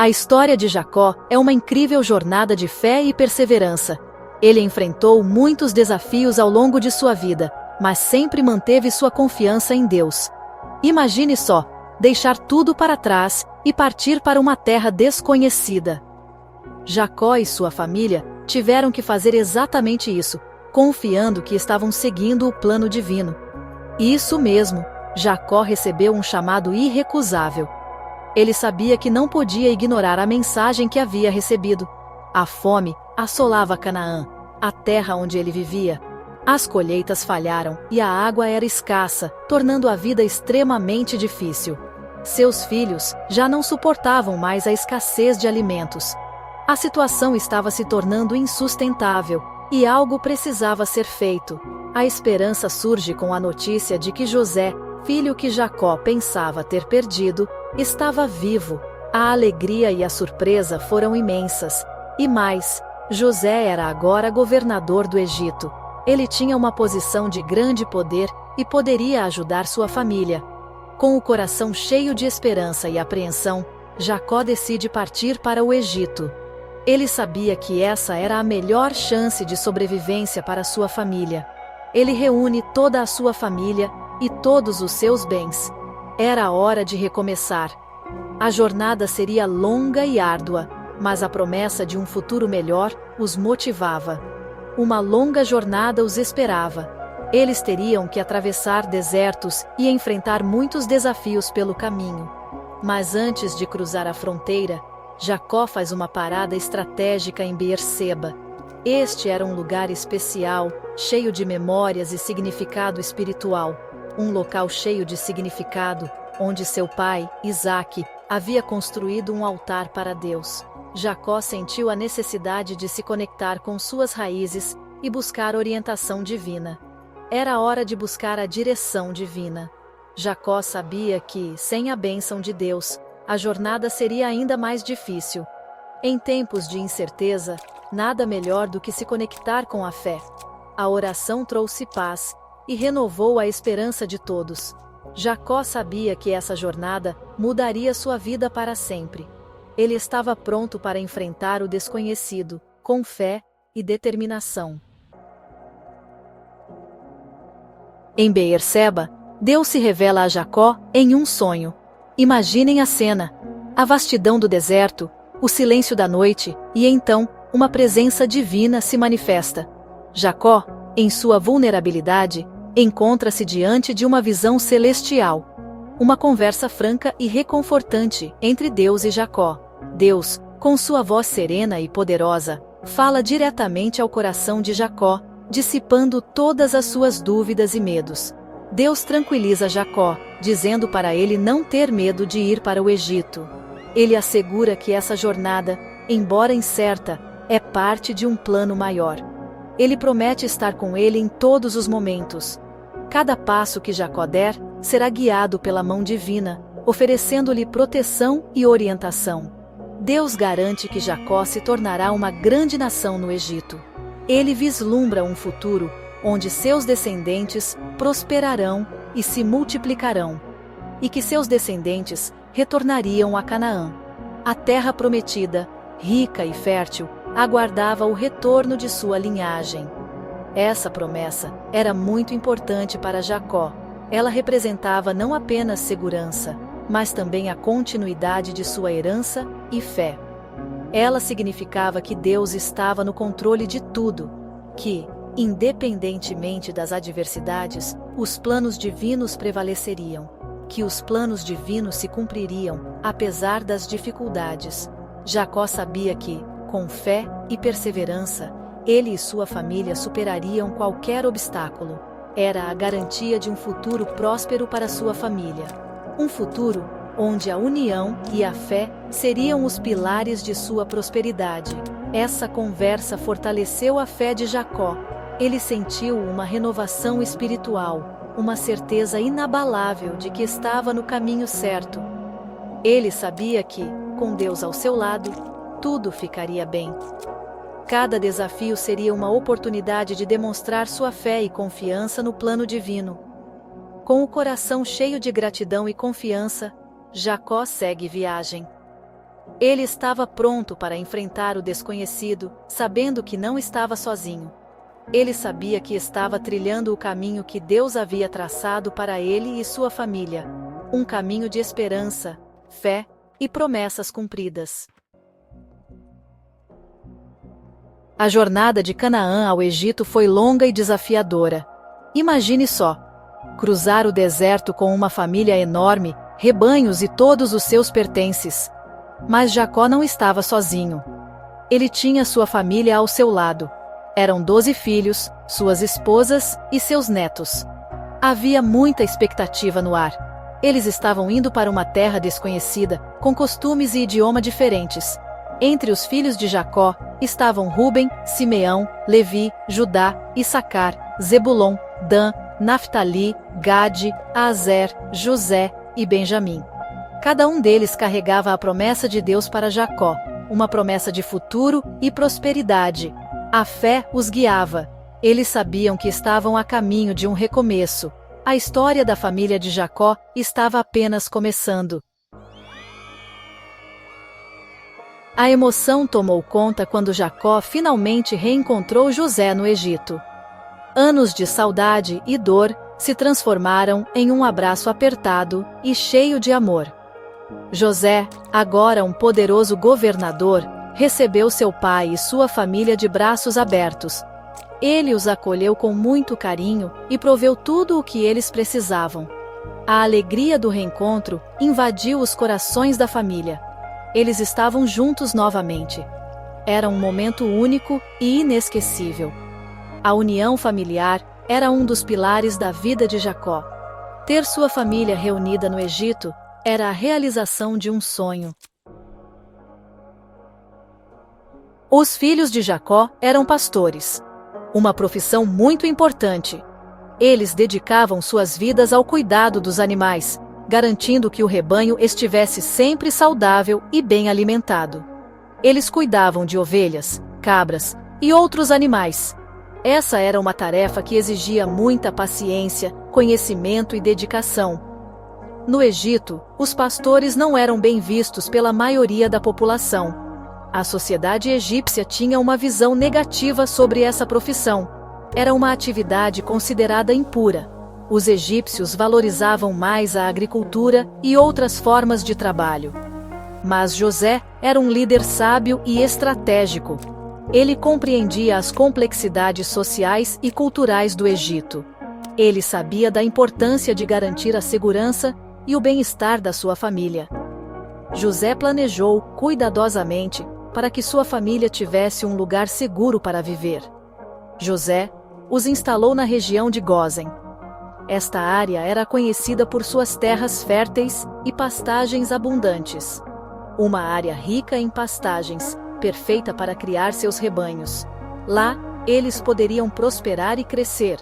A história de Jacó é uma incrível jornada de fé e perseverança. Ele enfrentou muitos desafios ao longo de sua vida, mas sempre manteve sua confiança em Deus. Imagine só, deixar tudo para trás e partir para uma terra desconhecida. Jacó e sua família tiveram que fazer exatamente isso, confiando que estavam seguindo o plano divino. Isso mesmo, Jacó recebeu um chamado irrecusável. Ele sabia que não podia ignorar a mensagem que havia recebido. A fome assolava Canaã, a terra onde ele vivia. As colheitas falharam e a água era escassa, tornando a vida extremamente difícil. Seus filhos já não suportavam mais a escassez de alimentos. A situação estava se tornando insustentável e algo precisava ser feito. A esperança surge com a notícia de que José, filho que Jacó pensava ter perdido, estava vivo. A alegria e a surpresa foram imensas. E mais, José era agora governador do Egito. Ele tinha uma posição de grande poder e poderia ajudar sua família. Com o coração cheio de esperança e apreensão, Jacó decide partir para o Egito. Ele sabia que essa era a melhor chance de sobrevivência para sua família. Ele reúne toda a sua família e todos os seus bens. Era a hora de recomeçar. A jornada seria longa e árdua, mas a promessa de um futuro melhor os motivava. Uma longa jornada os esperava. Eles teriam que atravessar desertos e enfrentar muitos desafios pelo caminho. Mas antes de cruzar a fronteira, Jacó faz uma parada estratégica em Beerseba. Este era um lugar especial, cheio de memórias e significado espiritual. Um local cheio de significado, onde seu pai, Isaque, havia construído um altar para Deus. Jacó sentiu a necessidade de se conectar com suas raízes e buscar orientação divina. Era hora de buscar a direção divina. Jacó sabia que, sem a bênção de Deus, a jornada seria ainda mais difícil. Em tempos de incerteza, nada melhor do que se conectar com a fé. A oração trouxe paz e renovou a esperança de todos. Jacó sabia que essa jornada mudaria sua vida para sempre. Ele estava pronto para enfrentar o desconhecido, com fé e determinação. Em Beerseba, Deus se revela a Jacó em um sonho. Imaginem a cena: a vastidão do deserto, o silêncio da noite, e então, uma presença divina se manifesta. Jacó, em sua vulnerabilidade, encontra-se diante de uma visão celestial. Uma conversa franca e reconfortante entre Deus e Jacó. Deus, com sua voz serena e poderosa, fala diretamente ao coração de Jacó, dissipando todas as suas dúvidas e medos. Deus tranquiliza Jacó, dizendo para ele não ter medo de ir para o Egito. Ele assegura que essa jornada, embora incerta, é parte de um plano maior. Ele promete estar com ele em todos os momentos. Cada passo que Jacó der será guiado pela mão divina, oferecendo-lhe proteção e orientação. Deus garante que Jacó se tornará uma grande nação no Egito. Ele vislumbra um futuro onde seus descendentes prosperarão e se multiplicarão, e que seus descendentes retornariam a Canaã. A terra prometida, rica e fértil, aguardava o retorno de sua linhagem. Essa promessa era muito importante para Jacó. Ela representava não apenas segurança, mas também a continuidade de sua herança e fé. Ela significava que Deus estava no controle de tudo, que, independentemente das adversidades, os planos divinos prevaleceriam, que os planos divinos se cumpririam, apesar das dificuldades. Jacó sabia que, com fé e perseverança, ele e sua família superariam qualquer obstáculo. Era a garantia de um futuro próspero para sua família. Um futuro onde a união e a fé seriam os pilares de sua prosperidade. Essa conversa fortaleceu a fé de Jacó. Ele sentiu uma renovação espiritual, uma certeza inabalável de que estava no caminho certo. Ele sabia que, com Deus ao seu lado, tudo ficaria bem. Cada desafio seria uma oportunidade de demonstrar sua fé e confiança no plano divino. Com o coração cheio de gratidão e confiança, Jacó segue viagem. Ele estava pronto para enfrentar o desconhecido, sabendo que não estava sozinho. Ele sabia que estava trilhando o caminho que Deus havia traçado para ele e sua família, um caminho de esperança, fé e promessas cumpridas. A jornada de Canaã ao Egito foi longa e desafiadora. Imagine só: cruzar o deserto com uma família enorme, rebanhos e todos os seus pertences. Mas Jacó não estava sozinho. Ele tinha sua família ao seu lado. Eram 12 filhos, suas esposas e seus netos. Havia muita expectativa no ar. Eles estavam indo para uma terra desconhecida, com costumes e idioma diferentes. Entre os filhos de Jacó estavam Ruben, Simeão, Levi, Judá, Issacar, Zebulon, Dan, Naftali, Gade, Azer, José e Benjamim. Cada um deles carregava a promessa de Deus para Jacó, uma promessa de futuro e prosperidade. A fé os guiava. Eles sabiam que estavam a caminho de um recomeço. A história da família de Jacó estava apenas começando. A emoção tomou conta quando Jacó finalmente reencontrou José no Egito. Anos de saudade e dor se transformaram em um abraço apertado e cheio de amor. José, agora um poderoso governador, recebeu seu pai e sua família de braços abertos. Ele os acolheu com muito carinho e proveu tudo o que eles precisavam. A alegria do reencontro invadiu os corações da família. Eles estavam juntos novamente. Era um momento único e inesquecível. A união familiar era um dos pilares da vida de Jacó. Ter sua família reunida no Egito era a realização de um sonho. Os filhos de Jacó eram pastores, uma profissão muito importante. Eles dedicavam suas vidas ao cuidado dos animais, garantindo que o rebanho estivesse sempre saudável e bem alimentado. Eles cuidavam de ovelhas, cabras e outros animais. Essa era uma tarefa que exigia muita paciência, conhecimento e dedicação. No Egito, os pastores não eram bem vistos pela maioria da população. A sociedade egípcia tinha uma visão negativa sobre essa profissão. Era uma atividade considerada impura. Os egípcios valorizavam mais a agricultura e outras formas de trabalho. Mas José era um líder sábio e estratégico. Ele compreendia as complexidades sociais e culturais do Egito. Ele sabia da importância de garantir a segurança e o bem-estar da sua família. José planejou cuidadosamente para que sua família tivesse um lugar seguro para viver. José os instalou na região de Gósen. Esta área era conhecida por suas terras férteis e pastagens abundantes. Uma área rica em pastagens, perfeita para criar seus rebanhos. Lá, eles poderiam prosperar e crescer.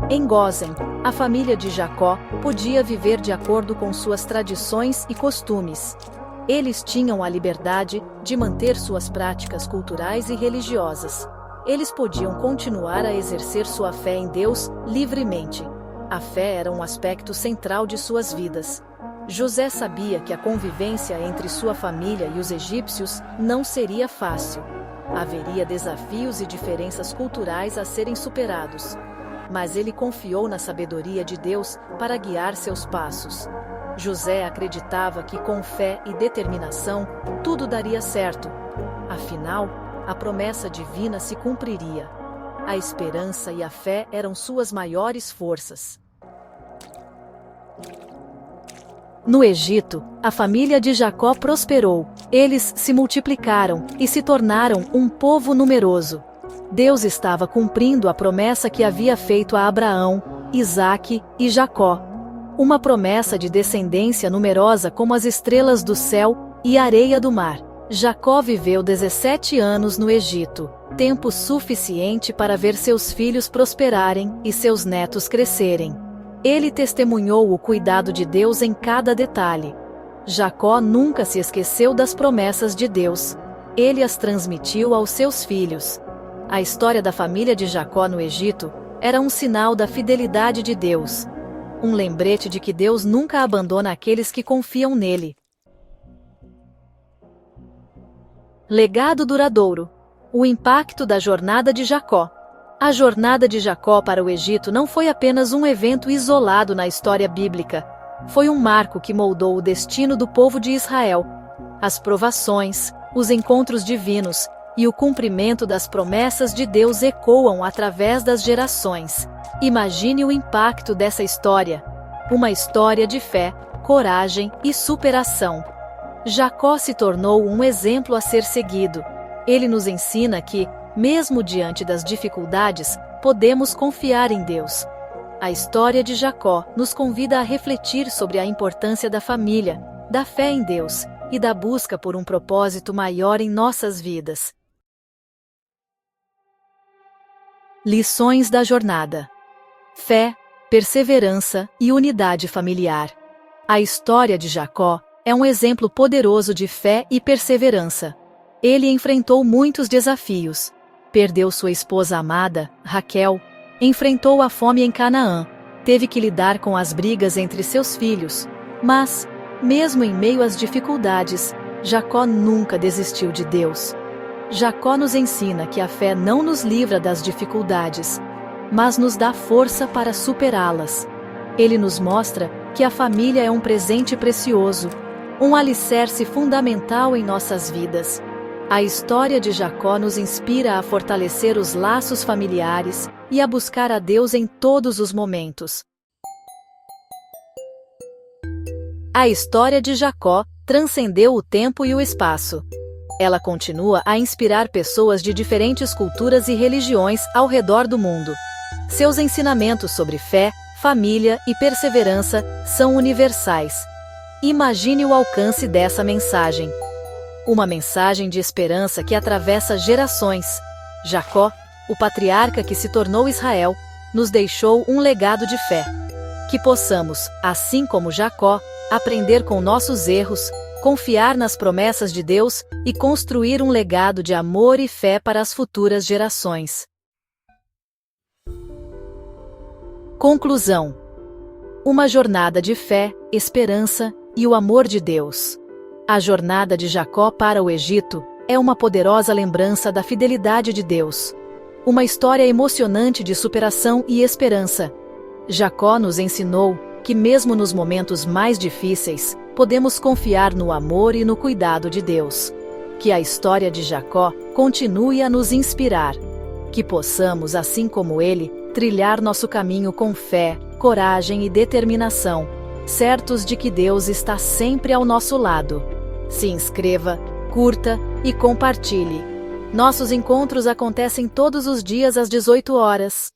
Em Gósen, a família de Jacó podia viver de acordo com suas tradições e costumes. Eles tinham a liberdade de manter suas práticas culturais e religiosas. Eles podiam continuar a exercer sua fé em Deus livremente. A fé era um aspecto central de suas vidas. José sabia que a convivência entre sua família e os egípcios não seria fácil. Haveria desafios e diferenças culturais a serem superados. Mas ele confiou na sabedoria de Deus para guiar seus passos. José acreditava que com fé e determinação, tudo daria certo. Afinal, a promessa divina se cumpriria. A esperança e a fé eram suas maiores forças. No Egito, a família de Jacó prosperou. Eles se multiplicaram e se tornaram um povo numeroso. Deus estava cumprindo a promessa que havia feito a Abraão, Isaque e Jacó. Uma promessa de descendência numerosa como as estrelas do céu e a areia do mar. Jacó viveu 17 anos no Egito, tempo suficiente para ver seus filhos prosperarem e seus netos crescerem. Ele testemunhou o cuidado de Deus em cada detalhe. Jacó nunca se esqueceu das promessas de Deus. Ele as transmitiu aos seus filhos. A história da família de Jacó no Egito era um sinal da fidelidade de Deus. Um lembrete de que Deus nunca abandona aqueles que confiam nele. Legado duradouro. O impacto da jornada de Jacó. A jornada de Jacó para o Egito não foi apenas um evento isolado na história bíblica. Foi um marco que moldou o destino do povo de Israel. As provações, os encontros divinos e o cumprimento das promessas de Deus ecoam através das gerações. Imagine o impacto dessa história. Uma história de fé, coragem e superação. Jacó se tornou um exemplo a ser seguido. Ele nos ensina que, mesmo diante das dificuldades, podemos confiar em Deus. A história de Jacó nos convida a refletir sobre a importância da família, da fé em Deus e da busca por um propósito maior em nossas vidas. Lições da jornada. Fé, perseverança e unidade familiar. A história de Jacó é um exemplo poderoso de fé e perseverança. Ele enfrentou muitos desafios. Perdeu sua esposa amada, Raquel, enfrentou a fome em Canaã, teve que lidar com as brigas entre seus filhos. Mas, mesmo em meio às dificuldades, Jacó nunca desistiu de Deus. Jacó nos ensina que a fé não nos livra das dificuldades, mas nos dá força para superá-las. Ele nos mostra que a família é um presente precioso, um alicerce fundamental em nossas vidas. A história de Jacó nos inspira a fortalecer os laços familiares e a buscar a Deus em todos os momentos. A história de Jacó transcendeu o tempo e o espaço. Ela continua a inspirar pessoas de diferentes culturas e religiões ao redor do mundo. Seus ensinamentos sobre fé, família e perseverança são universais. Imagine o alcance dessa mensagem. Uma mensagem de esperança que atravessa gerações. Jacó, o patriarca que se tornou Israel, nos deixou um legado de fé. Que possamos, assim como Jacó, aprender com nossos erros, confiar nas promessas de Deus e construir um legado de amor e fé para as futuras gerações. Conclusão. Uma jornada de fé, esperança e o amor de Deus. A jornada de Jacó para o Egito é uma poderosa lembrança da fidelidade de Deus. Uma história emocionante de superação e esperança. Jacó nos ensinou que mesmo nos momentos mais difíceis, podemos confiar no amor e no cuidado de Deus. Que a história de Jacó continue a nos inspirar. Que possamos, assim como ele, trilhar nosso caminho com fé, coragem e determinação, certos de que Deus está sempre ao nosso lado. Se inscreva, curta e compartilhe. Nossos encontros acontecem todos os dias às 18 horas.